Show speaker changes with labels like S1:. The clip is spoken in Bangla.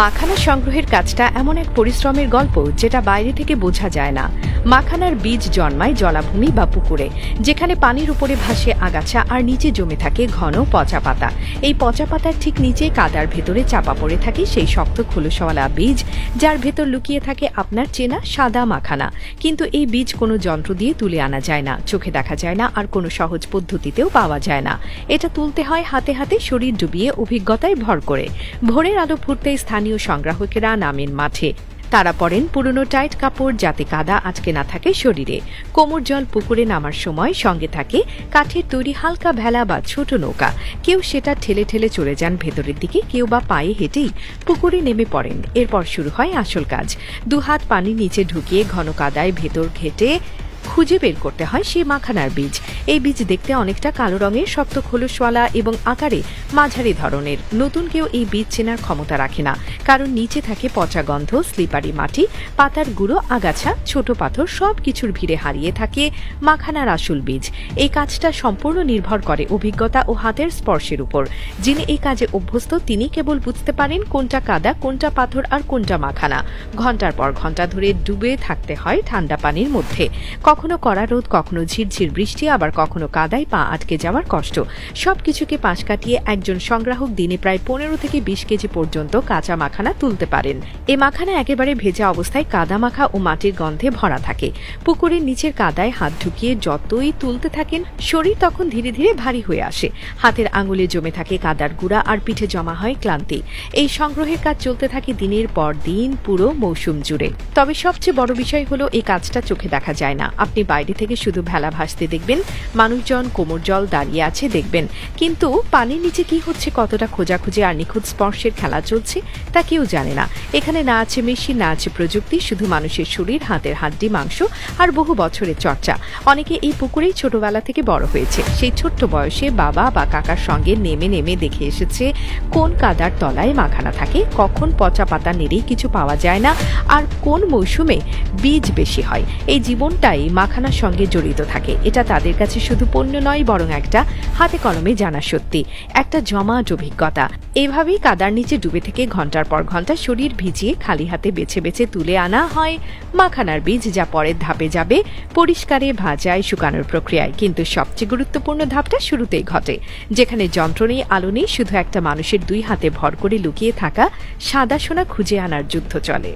S1: মাখানা সংগ্রহের কাজটা এমন এক পরিশ্রমের গল্প যেটা বাইরে থেকে বোঝা যায় না। মাখানার বীজ জন্মায় জলাভূমি বা পুকুরে, যেখানে পানির উপরে ভাসে আগাছা আর নিচে জমে থাকে ঘন পচা পাতা। এই পচা পাতার ঠিক নিচে কাদার ভেতরে চাপা পড়ে থাকে সেই শক্ত খোলসওয়ালা বীজ, যার ভেতর লুকিয়ে থাকে আপনার চেনা সাদা মাখানা। কিন্তু এই বীজ কোনো যন্ত্র দিয়ে তুলে আনা যায় না, চোখে দেখা যায় না, আর কোনো সহজ পদ্ধতিতেও পাওয়া যায় না। এটা তুলতে হয় হাতে হাতে, শরীর ডুবিয়ে, অভিজ্ঞতায় ভর করে। ভোরের আলো ফুটতে স্থানীয় সংগ্রাহকেরা নামেন মাঠে। তারা পরেন পুরনো টাইট কাপড় যাতে কাদা আটকে না থাকে শরীরে। কোমর জল পুকুরে নামার সময় সঙ্গে থাকে কাঠের তৈরি হালকা ভেলা বা ছোট নৌকা। কেউ সেটা ঠেলে ঠেলে চলে যান ভেতরের দিকে, কেউ বা পায়ে হেঁটেই পুকুরে নেমে পড়েন। এরপর শুরু হয় আসল কাজ। দুহাত পানির নিচে ঢুকিয়ে ঘন কাদায় ভেতর ঘেটে খুঁজে বের করতে হয় সেই মাখানার বীজ। এই বীজ দেখতে অনেকটা কালো রঙের, শক্ত খোলসওয়ালা এবং আকারে মাঝারি ধরনের। নতুন কেউ এই বীজ চেনার ক্ষমতা রাখে না, কারণ নিচে থাকে পচা গন্ধ, স্লিপারি মাটি, পাতার গুঁড়ো, আগাছা, ছোট পাথর, সব কিছুর ভিড়ে হারিয়ে থাকে মাখানার আসল বীজ। এই কাজটা সম্পূর্ণ নির্ভর করে অভিজ্ঞতা ও হাতের স্পর্শের উপর। যিনি এই কাজে অভ্যস্ত তিনি কেবল বুঝতে পারেন কোনটা কাদা, কোনটা পাথর আর কোনটা মাখানা। ঘন্টার পর ঘন্টা ধরে ডুবে থাকতে হয় ঠান্ডা পানির মধ্যে। কখনো কড়া রোদ, কখনো ঝিরঝির বৃষ্টি, আবার কখনো কাদায় পা আটকে যাওয়ার কষ্ট। সবকিছুকে পাশ কাটিয়ে একজন সংগ্রাহক দিনে প্রায় 15 থেকে 20 কেজি পর্যন্ত কাঁচা মাখানা তুলতে পারেন। এ মাখানা একেবারে ভেজা অবস্থায় কাদা মাখা ও মাটির গন্ধে ভরা থাকে। পুকুরের নিচের কাদায় হাত ঢুকিয়ে যতই তুলতে থাকেন, শরীর তখন ধীরে ধীরে ভারী হয়ে আসে। হাতের আঙুলে জমে থাকে কাদার গুঁড়া আর পিঠে জমা হয় ক্লান্তি। এই সংগ্রহের কাজ চলতে থাকে দিনের পর দিন, পুরো মৌসুম জুড়ে। তবে সবচেয়ে বড় বিষয় হলো এই কাজটা চোখে দেখা যায় না। আপনি বাইরে থেকে শুধু ভেলা ভাসতে দেখবেন, মানুষজন কোমর জল দাঁড়িয়ে আছে দেখবেন, কিন্তু পানির নিচে কি হচ্ছে, কতটা খোঁজাখুঁজি আর নিখুঁত স্পর্শের খেলা চলছে তা কেউ জানে না। এখানে না আছে মেশিন, না আছে প্রযুক্তি, শুধু মানুষের শরীর, হাতের হাড্ডি, মাংস আর বহু বছরের চর্চা। অনেকে এই পুকুরেই ছোটবেলা থেকে বড় হয়েছে। সেই ছোট্ট বয়সে বাবা বা কাকার সঙ্গে নেমে নেমে দেখে এসেছে কোন কাদার তলায় মাখানা থাকে, কখন পচা পাতা নেড়েই কিছু পাওয়া যায় না, আর কোন মৌসুমে বীজ বেশি হয়। এই জীবনটাই মাখানার সঙ্গে জড়িত থাকে। এটা তাদের কাছে শুধু পণ্য নয়, বরং একটা হাতে কলমে জানা সত্যি, একটা জমাট অভিজ্ঞতা। এভাবেই কাদার নিচে ডুবে থেকে ঘন্টার পর ঘন্টা শরীর ভিজিয়ে খালি হাতে বেছে বেছে তুলে আনা হয় মাখানার বীজ, যা পরের ধাপে যাবে পরিষ্কারে, ভাজায়, শুকানোর প্রক্রিয়ায়। কিন্তু সবচেয়ে গুরুত্বপূর্ণ ধাপটা শুরুতেই ঘটে, যেখানে যন্ত্র নেই, আলো নেই, শুধু একটা মানুষের দুই হাতে ভর করে লুকিয়ে থাকা সাদা সোনা খুঁজে আনার যুদ্ধ চলে।